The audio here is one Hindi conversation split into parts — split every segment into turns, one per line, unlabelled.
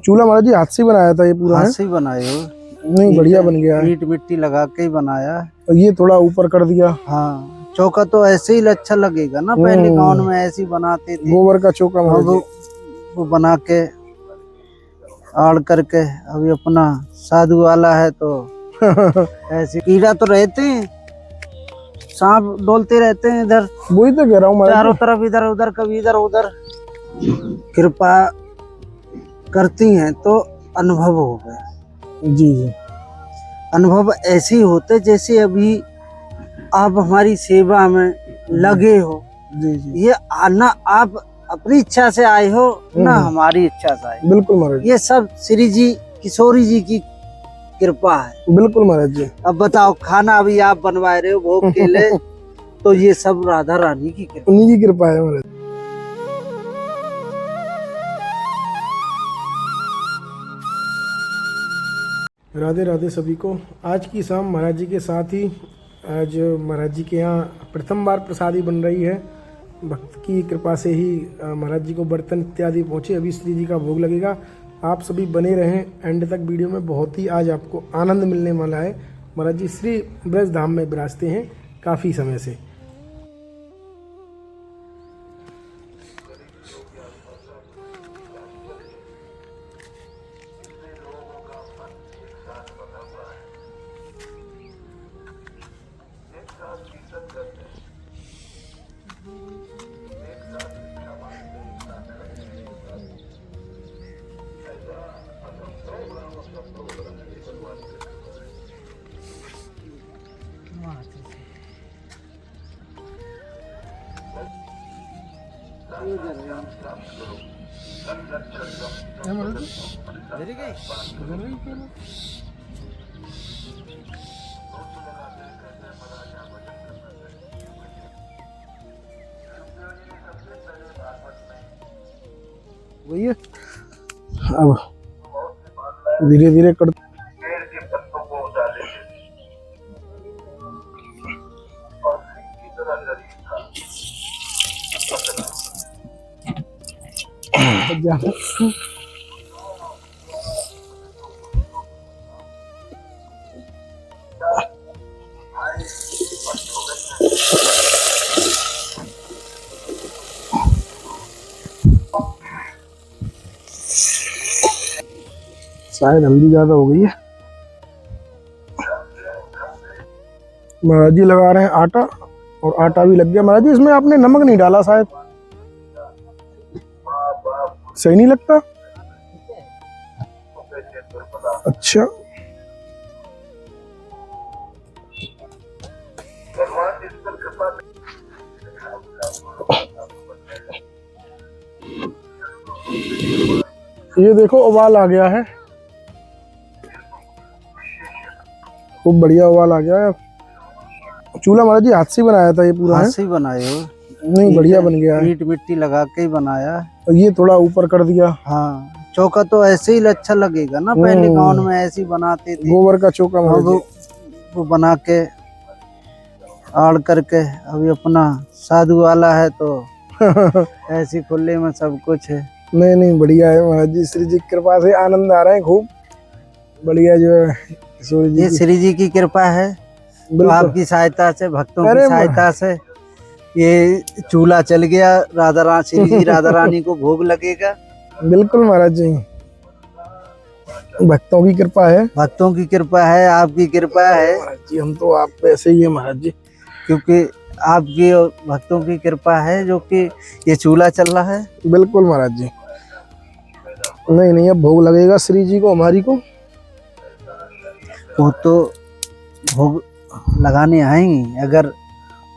चूल्हा महाराज जी हाथ से बनाया था ये पूरा?
हाथ से ही बनाए हो।
नहीं बढ़िया बन गया है।
ईंट मिट्टी लगा के ही बनाया।
और ये थोड़ा ऊपर कर दिया।
हाँ, चौका तो ऐसे ही अच्छा लगेगा ना, पहले गांव में ऐसे ही बनाते थे,
गोबर का चौका महाराज जी।
वो बना के आड़ करके। अभी अपना साधु वाला है तो ऐसे कीड़ा तो रहते हैं, सांप डोलते रहते हैं इधर,
वही तो कह रहा हूँ
चारों तरफ, इधर उधर कभी इधर उधर। कृपा करती हैं तो अनुभव हो गए।
जी जी।
अनुभव ऐसे ही होते जैसे अभी आप हमारी सेवा में लगे हो।
जी जी।
ये आना आप अपनी इच्छा से आए हो ना हमारी इच्छा से आए।
बिल्कुल महाराज।
ये सब श्री जी किशोरी जी की कृपा है।
बिल्कुल महाराज जी।
अब बताओ, खाना अभी आप बनवा रहे हो भोग के लिए, तो ये सब राधा रानी की कृपा,
उन्हीं की कृपा है महाराज। राधे राधे सभी को। आज की शाम महाराज जी के साथ ही आज महाराज जी के यहाँ प्रथम बार प्रसादी बन रही है। भक्त की कृपा से ही महाराज जी को बर्तन इत्यादि पहुँचे। अभी श्री जी का भोग लगेगा। आप सभी बने रहें एंड तक वीडियो में, बहुत ही आज आपको आनंद मिलने वाला है। महाराज जी श्री ब्रज धाम में विराजते हैं काफ़ी समय से। वही है। अब धीरे धीरे कर शायद हल्दी ज्यादा हो गई है। महाराज जी लगा रहे हैं आटा, और आटा भी लग गया। महाराज जी इसमें आपने नमक नहीं डाला शायद, सही नहीं लगता। अच्छा, ये देखो उबाल आ गया है, खूब बढ़िया उबाल आ गया है। चूल्हा महाराज जी हाथ से बनाया था ये पूरा?
हाथ से ही बनाए हो।
नहीं बढ़िया बन गया है।
ईंट मिट्टी लगा के ही बनाया।
और ये थोड़ा ऊपर कर दिया।
हाँ, चौका तो ऐसे ही अच्छा लगेगा ना, पहले गांव में ऐसे ही बनाते थे,
गोबर का चौका महाराज जी।
वो बना के आड़ करके। अभी अपना साधु वाला है तो ऐसी खुले में सब कुछ है।
नहीं नहीं बढ़िया है महाराज जी, श्री जी की कृपा से आनंद आ रहा है खूब बढ़िया। जो है
ये श्री जी की कृपा है, तो आपकी सहायता से, भक्तों की सहायता से ये चूल्हा चल गया। श्री जी राधा रानी को भोग लगेगा।
बिल्कुल महाराज जी, भक्तों की कृपा है।
भक्तों की कृपा है, आपकी कृपा है
महाराज जी। हम तो आप पे ऐसे ही है महाराज जी,
क्योंकि आपकी और भक्तों की कृपा है जो कि ये चूल्हा चल रहा है।
बिल्कुल महाराज जी। नहीं नहीं, अब भोग लगेगा श्री जी को, हमारी को।
वो तो भोग लगाने आएंगे अगर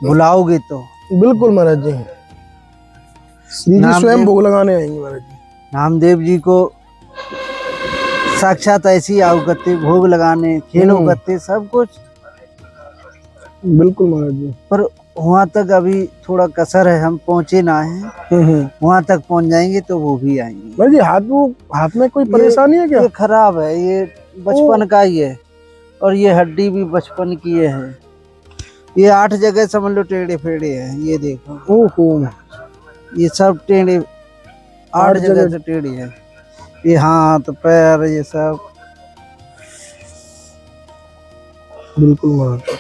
बुलाओगे तो।
बिल्कुल महाराज जी, श्री जी स्वयं भोग लगाने आएंगे महाराज जी।
नामदेव जी को साक्षात ऐसी आओ करते, भोग लगाने, खेलो करते, सब कुछ।
बिल्कुल महाराज जी।
पर वहाँ तक अभी थोड़ा कसर है, हम पहुँचे ना है। वहाँ तक पहुँच जाएंगे तो वो भी आएंगे।
महाराज जी हाथ में कोई परेशानी है क्या?
ये खराब है, ये बचपन का ही है, और ये हड्डी भी बचपन की है। ये 8 जगह समझ लो टेढ़े फेड़े हैं, ये देखो।
ओहो,
ये सब टेढ़े 8 जगह से टेढ़े हैं। ये हाथ पैर ये सब।
बिल्कुल महाराज जी।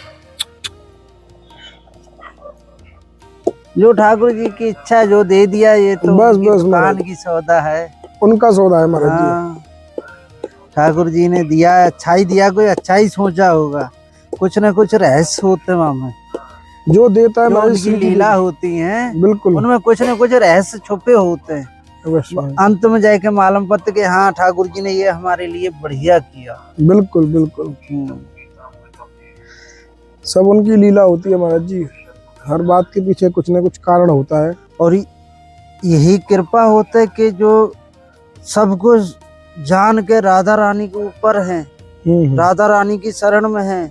जो ठाकुर जी की इच्छा जो दे दिया, ये तो
बस
उनकी
बस
दुकान
महाराज,
की सौदा है।
उनका सौदा है महाराज जी।
हाँ, ठाकुर जी ने दिया, अच्छा ही दिया, कोई अच्छा ही सोचा होगा। कुछ न कुछ रहस्य होते हैं वहाँ में,
जो देता है
जो
महाराज
उनकी
श्री जी
लीला
देता
होती है,
है। बिल्कुल
उनमें कुछ न कुछ रहस्य छुपे होते हैं।
अवश्य महाराज जी।
अंत में जाके मालूम पड़ता कि हाँ ठाकुर जी ने ये हमारे लिए बढ़िया किया।
बिल्कुल बिल्कुल, सब उनकी लीला होती है महाराज जी। हर बात के पीछे कुछ न कुछ कारण होता है।
और यही कृपा होता है कि जो सब कुछ जान के राधा रानी के ऊपर है, राधा रानी की शरण में है,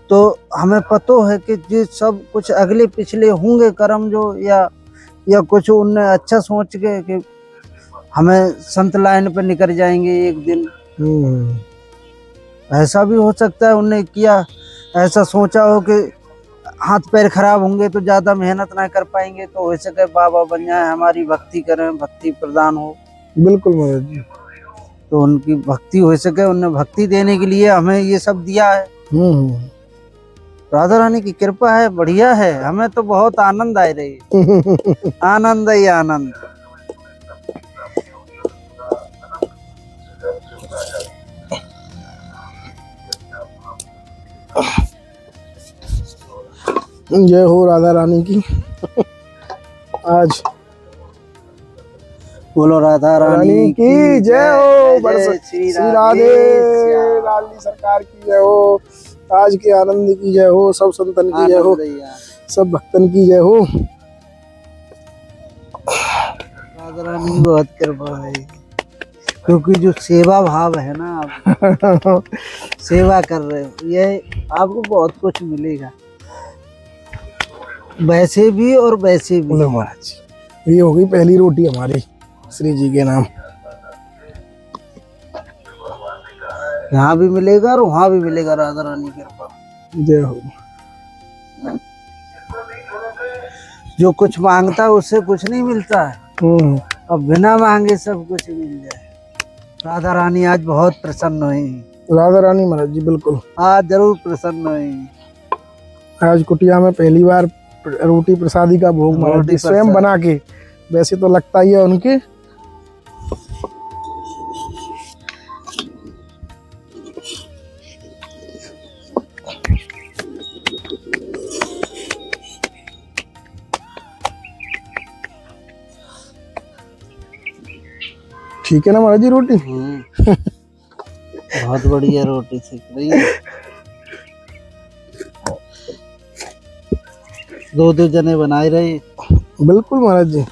तो हमें पतो है कि जो सब कुछ अगले पिछले होंगे कर्म जो, या कुछ उनने अच्छा सोच के कि हमें संत लाइन पे निकल जाएंगे एक दिन। ऐसा भी हो सकता है उनने किया, ऐसा सोचा हो कि हाथ पैर खराब होंगे तो ज्यादा मेहनत ना कर पाएंगे, तो हो सके बाबा बन जाए, हमारी भक्ति करें, भक्ति प्रदान हो।
बिल्कुल महाराज जी।
तो उनकी भक्ति हो सके, उनने भक्ति देने के लिए हमें ये सब दिया है। राधा रानी की कृपा है, बढ़िया है, हमें तो बहुत आनंद आ रही है। आनंद ही आनंद।
जय हो राधा रानी की। आज
बोलो राधा रानी
की जय हो।
जय श्री
श्री राधे लाली सरकार की जय हो। आज के आनंद की जय हो। सब संतन की जय हो, सब भक्तन की जय हो।
राधा रानी की बहुत कृपा है, क्योंकि जो सेवा भाव है ना, आप सेवा कर रहे हो, ये आपको बहुत कुछ मिलेगा, वैसे भी और वैसे भी।
बोलो महाराज जी, ये हो गई पहली रोटी हमारी श्री जी के नाम।
यहाँ भी मिलेगा और वहाँ भी मिलेगा राधा रानी की कृपा।
जय हो।
जो कुछ मांगता है उससे कुछ नहीं मिलता है, अब बिना मांगे सब कुछ मिल जाए। राधा रानी आज बहुत प्रसन्न हुई।
राधा रानी महाराज जी बिल्कुल
आज जरूर प्रसन्न हुई।
आज कुटिया में पहली बार रोटी प्रसादी का भोग महाराज जी स्वयं बना के, वैसे तो लगता ही है उनके। ठीक है ना महाराज जी रोटी?
बहुत बढ़िया रोटी सेक रही है। दो जने बनाए रहे।
बिल्कुल महाराज जी।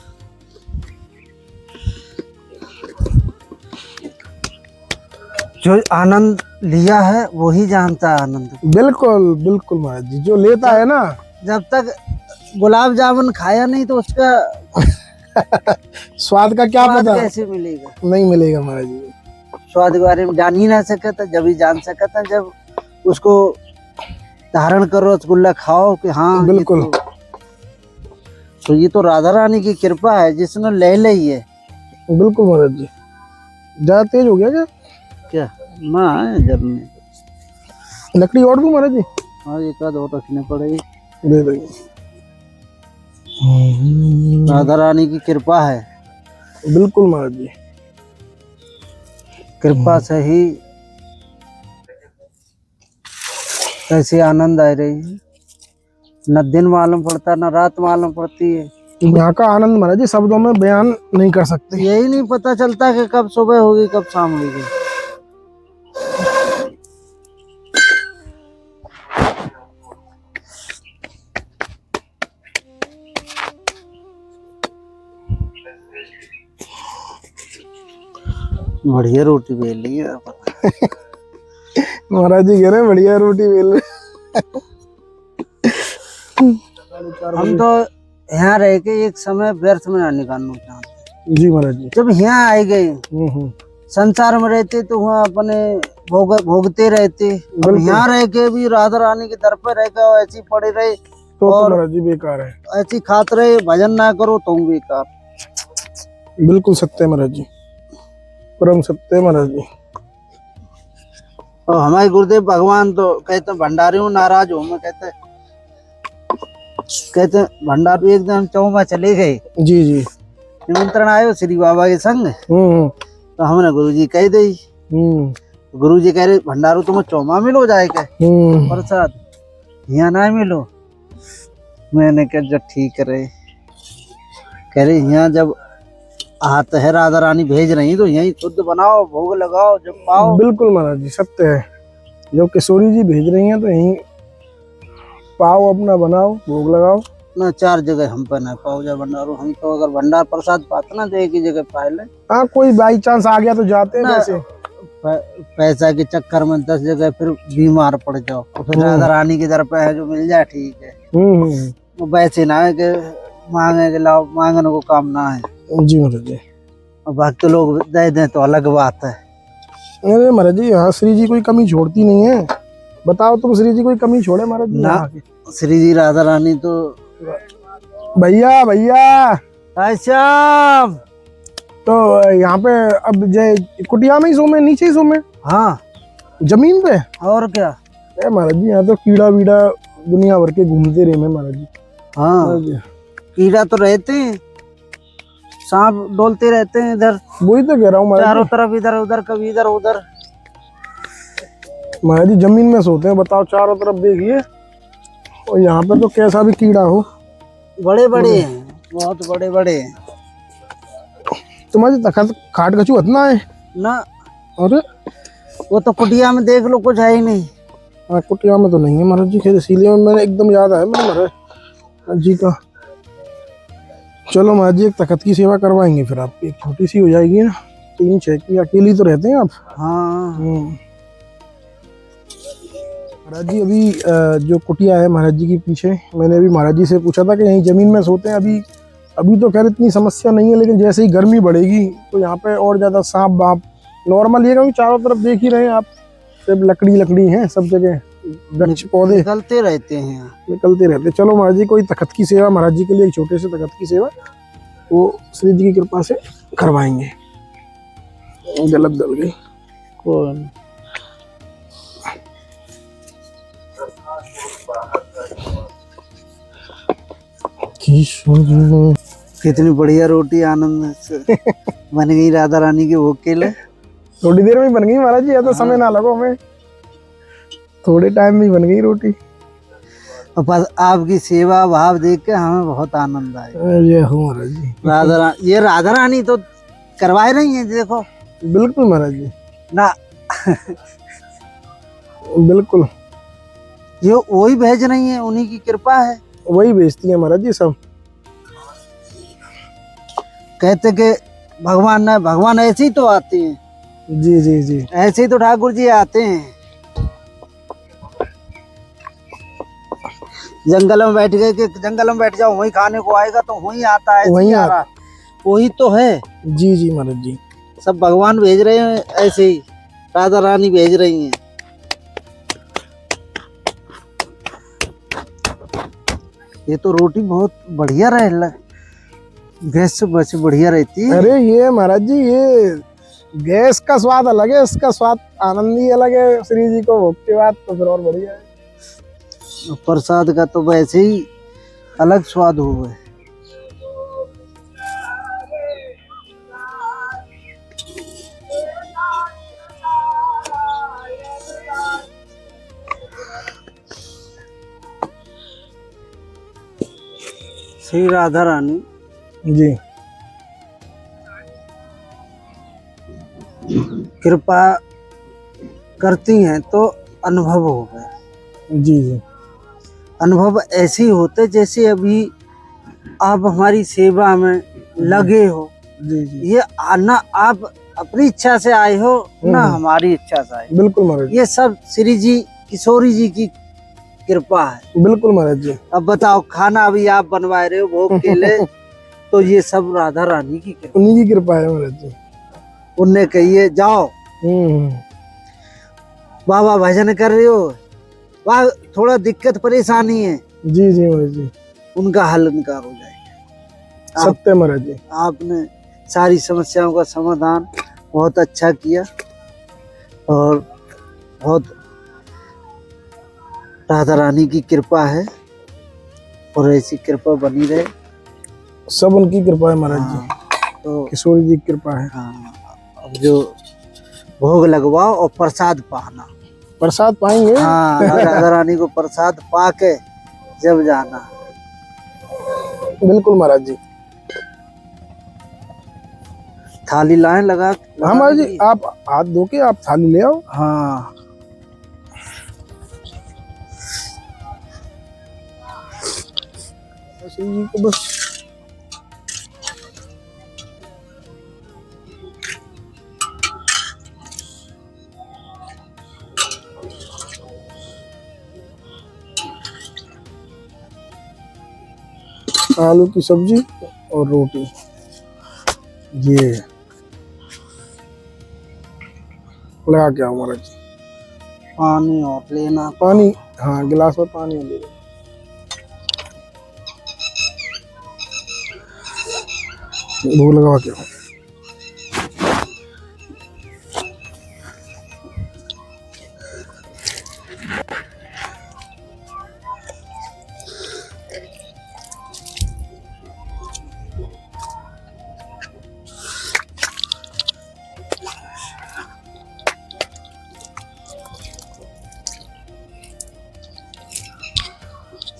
जो आनंद लिया है वही जानता है आनंद।
बिल्कुल बिल्कुल महाराज जी, जो लेता है ना,
जब तक गुलाब जामुन खाया नहीं तो उसका
स्वाद का क्या
स्वाद
पता,
कैसे मिलेगा?
नहीं मिलेगा महाराज जी।
स्वाद के बारे में जान ही ना सके था, जब ही जान सका था जब उसको धारण करो, रसगुल्ला खाओ कि हाँ
बिल्कुल।
तो ये तो राधा रानी की कृपा है जिसने ले ली है।
बिल्कुल महाराज जी। ज्यादा तेज हो गया क्या?
क्या ना जब में
लकड़ी और दूं महाराज जी?
हाँ, एक आध और रखने पड़ेगी।
दे देंगे।
राधा रानी की कृपा है।
बिल्कुल महाराज जी।
कृपा से ही कैसे आनंद आ रही है, न दिन मालूम पड़ता न रात मालूम पड़ती है।
यहाँ का आनंद महाराज जी शब्दों में बयान नहीं कर सकते।
यही नहीं पता चलता कि कब सुबह होगी कब शाम होगी। बढ़िया रोटी बेल ली है
महाराज जी कह रहे हैं बढ़िया रोटी बेल रहे।
हम तो यहाँ रह के एक समय व्यर्थ में ना निकालना चाहते।
जी महाराज जी।
जब यहाँ आए गए, संसार में रहते तो वहाँ अपने भोगते रहते, अब यहाँ रह के भी राधा रानी के दर पर रह के ऐसी पड़े रहे
तो
और
महाराज जी बेकार है।
ऐसी खाते रहे, भजन ना करो तो बेकार।
बिल्कुल सत्य है महाराज जी। परम सत्य है महाराज जी।
और हमारे गुरुदेव भगवान तो कहते भंडारियों नाराज हो, मैं कहते भंडारी एक दिन चौमा चले गए,
जी जी।
निमंत्रण आयो श्री बाबा के संग। तो हमने गुरुजी कह दी, गुरुजी कह रहे भंडारो तुम्हें चौमा मिलो जाएगा प्रसाद, यहाँ ना मिलो। मैंने कहा जब ठीक रहे, कह रहे यहाँ जब हाथ है राधा रानी भेज रही तो यही शुद्ध बनाओ, भोग लगाओ, जब पाओ।
बिल्कुल महाराज जी सत्य है, जो किशोरी जी भेज रही हैं तो यही पाओ, अपना बनाओ, भोग लगाओ
ना। 4 जगह हम पे ना पाओ जा भंडारो, हम तो अगर भंडार प्रसाद पाते ना तो एक ही जगह पा ले।
हाँ कोई बाई चांस आ गया तो जाते हैं वैसे।
पैसा के चक्कर में 10 जगह फिर बीमार पड़ जाओ, तो फिर राधा रानी के दर पे है जो मिल जाए ठीक है। वो वैसे ना है कि मांगे के लाओ, मांगने को काम ना है
जी महाराज जी।
और बाकी लोग दे दें तो अलग बात है।
अरे महाराज जी यहाँ श्री जी कोई कमी छोड़ती नहीं है, बताओ तुम श्री जी कोई कमी छोड़े महाराज जी यहाँ की?
श्री जी राधा रानी तो
भैया भैया
श्याम
तो यहाँ पे अब जय कुटिया में ही सोमे, नीचे ही सोमे?
हाँ
जमीन पे।
और क्या
महाराज जी यहाँ तो कीड़ा वीड़ा दुनिया भर के घूमते रहे महाराज जी।
हाँ कीड़ा तो रहते हैं, सांप डोलते रहते हैं इधर,
वही तो कह रहा हूँ
चारों तरफ, इधर उधर कभी इधर उधर।
महाराज जी जमीन में सोते हैं, बताओ चारों तरफ देखिए, और यहाँ पे तो कैसा भी कीड़ा हो।
बड़े बड़े हैं, बहुत बड़े बड़े हैं।
तुम्हारी तखत खाट कछू इतना है
ना?
अरे
वो तो कुटिया में देख लो, कुछ है ही नहीं।
हाँ कुटिया में तो नहीं है महाराज जी, खैर इसीलिए मैंने एकदम याद आया मेरे महाराज जी का। चलो महाराज जी एक तखत की सेवा करवाएंगे, फिर आपकी एक छोटी सी हो जाएगी ना, 3-6 की। अकेली तो रहते हैं आप?
हाँ
महाराज जी अभी जो कुटिया है महाराज जी के पीछे, मैंने अभी महाराज जी से पूछा था कि यहीं जमीन में सोते हैं। अभी तो खैर इतनी समस्या नहीं है, लेकिन जैसे ही गर्मी बढ़ेगी तो यहाँ पे और ज्यादा सांप बाप नॉर्मल ये, क्योंकि चारों तरफ देख ही रहे हैं आप, सिर्फ लकड़ी है सब जगह, वृक्ष पौधे
निकलते रहते हैं,
निकलते रहते। चलो महाराज जी कोई तखत की सेवा महाराज जी के लिए, एक छोटे से तखत की सेवा वो श्री जी की कृपा से करवाएंगे। गलत दल गई
कौन कितनी बढ़िया रोटी आनंद से बन गई राधा रानी के भोग के लिए।
थोड़ी देर में बन गई महाराज जी, या तो समय ना लगो हमें, थोड़े टाइम में बन गई रोटी।
बस आपकी सेवा भाव देख के हमें बहुत आनंद आया।
ये हो महाराज जी,
ये राधा रानी तो करवाए रही है, देखो।
बिल्कुल महाराज जी
ना
बिल्कुल,
ये वही भेज रही है, उन्हीं की कृपा है,
वही भेजती है महाराज जी सब।
कहते कि भगवान ऐसे ही तो आते हैं।
जी जी जी,
ऐसे ही तो ठाकुर जी आते हैं। जंगल में बैठ गए कि जंगल में बैठ जाओ, वही खाने को आएगा, तो वही आता है,
वही
आ रहा, वही तो है।
जी जी महाराज जी,
सब भगवान भेज रहे हैं, ऐसे ही राधा रानी भेज रही हैं। ये तो रोटी बहुत बढ़िया रहे, गैस से बस बढ़िया रहती है।
अरे ये महाराज जी, ये गैस का स्वाद अलग है, इसका स्वाद आनंद ही अलग है। श्री जी को भोग के बाद तो फिर और बढ़िया है।
प्रसाद का तो वैसे ही अलग स्वाद हुआ है। श्री राधा रानी
जी
कृपा करती हैं तो अनुभव हो गए।
जी जी,
अनुभव ऐसे ही होते जैसे अभी आप हमारी सेवा में लगे हो।
जी जी,
ये ना आप अपनी इच्छा से आए हो, ना हमारी इच्छा से आए।
बिल्कुल महाराज जी,
ये सब श्री जी किशोरी जी की कृपा है।
बिल्कुल महाराज जी।
अब बताओ, खाना अभी आप बनवा रहे हो भोग के लिए, तो ये सब राधा रानी की कृपा,
उन्हीं की कृपा है महाराज जी।
उनने कहिए जाओ बाबा भजन कर रहे हो, वहाँ थोड़ा दिक्कत परेशानी है,
जी जी महाराज जी,
उनका हल निकाल हो जाएगा।
सत्य महाराज जी,
आपने सारी समस्याओं का समाधान बहुत अच्छा किया और बहुत राधा रानी की कृपा है और ऐसी कृपा बनी रहे।
सब उनकी कृपा है महाराज जी,
तो
किशोरी जी की कृपा है।
हाँ, अब जो भोग लगवाओ और प्रसाद पाना।
प्रसाद पाएंगे।
हाँ, राधा रानी को प्रसाद पाके जब जाना।
बिल्कुल महाराज जी।
थाली लाएं लगा
हाँ महाराज जी, आप हाथ धो के आप थाली ले आओ।
हाँ,
श्री जी को बस आलू की सब्जी और रोटी, ये लगा के आओ महाराज जी।
पानी और लेना।
पानी, हाँ गिलास में पानी ले लो। भूख लगा के आओ।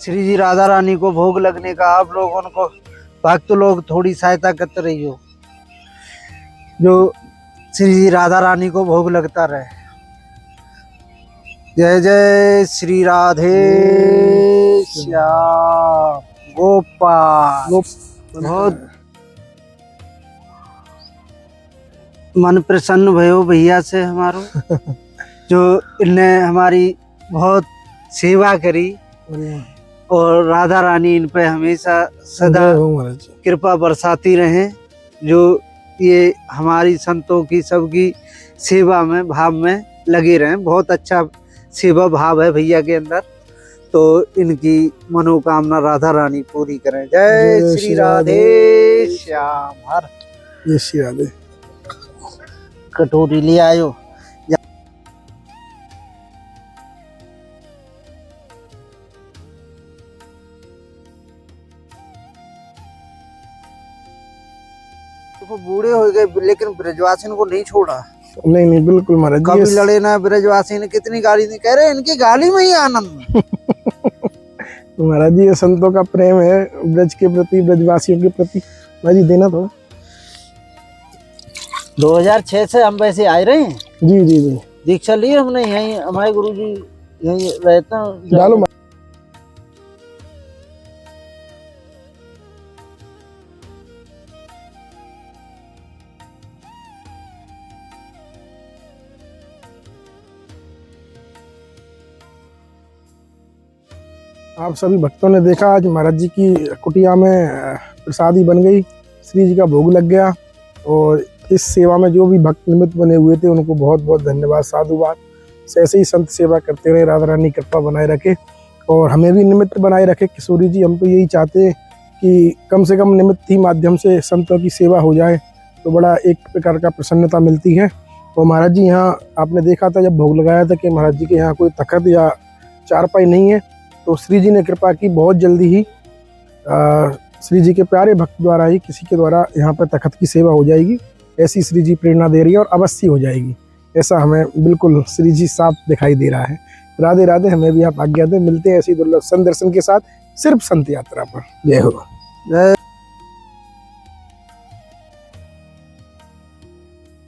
श्री जी राधा रानी को भोग लगने का आप लोगों को भक्त लोग थोड़ी सहायता करते रही हो, जो श्री जी राधा रानी को भोग लगता रहे। जय जय श्री राधे श्याम गोपाल। बहुत मन प्रसन्न भयो भैया से हमारो, जो इनने हमारी बहुत सेवा करी और राधा रानी इन पे हमेशा सदा कृपा बरसाती रहे। जो ये हमारी संतों की सबकी सेवा में भाव में लगे रहे। बहुत अच्छा सेवा भाव है भैया के अंदर, तो इनकी मनोकामना राधा रानी पूरी करें। जय श्री राधे श्याम। हर
जय श्री राधे।
कटोरी ले आयो। तो बूढ़े हो गए लेकिन ब्रजवासिन को नहीं छोड़ा।
नहीं नहीं बिल्कुल महाराज जी।
कभी लड़े ना ब्रजवासी ने, कितनी गाली नहीं कह रहे, इनकी गाली में ही आनंद।
महाराज जी ये संतों का प्रेम है ब्रज के प्रति, ब्रजवासियों के प्रति। महाराज जी देना थोड़ा।
2006 से हम वैसे आए रहे हैं।
जी जी जी।
दीक्षा ली हमने, यही हमारे गुरुजी यही रहते हैं।
डालो। आप सभी भक्तों ने देखा आज महाराज जी की कुटिया में प्रसादी बन गई, श्री जी का भोग लग गया। और इस सेवा में जो भी भक्त निमित्त बने हुए थे उनको बहुत बहुत धन्यवाद, साधुवाद। ऐसे ही संत सेवा करते रहे, राधा रानी कृपा बनाए रखे और हमें भी निमित्त बनाए रखे। किशोरी जी हम तो यही चाहते हैं कि कम से कम निमित्त ही माध्यम से संतों की सेवा हो जाए तो बड़ा एक प्रकार का प्रसन्नता मिलती है। और महाराज जी यहाँ आपने देखा था जब भोग लगाया था कि महाराज जी के यहाँ कोई तखत या चारपाई नहीं है, तो श्री जी ने कृपा की बहुत जल्दी ही श्री जी के प्यारे भक्त द्वारा ही किसी के द्वारा यहाँ पर तखत की सेवा हो जाएगी। ऐसी श्री जी प्रेरणा दे रही है और अवश्य हो जाएगी, ऐसा हमें बिल्कुल श्री जी साफ दिखाई दे रहा है। राधे राधे। हमें भी आप आज्ञा दें, मिलते हैं ऐसी दुर्लभ संत दर्शन के साथ सिर्फ संत यात्रा पर। जय हो।
जय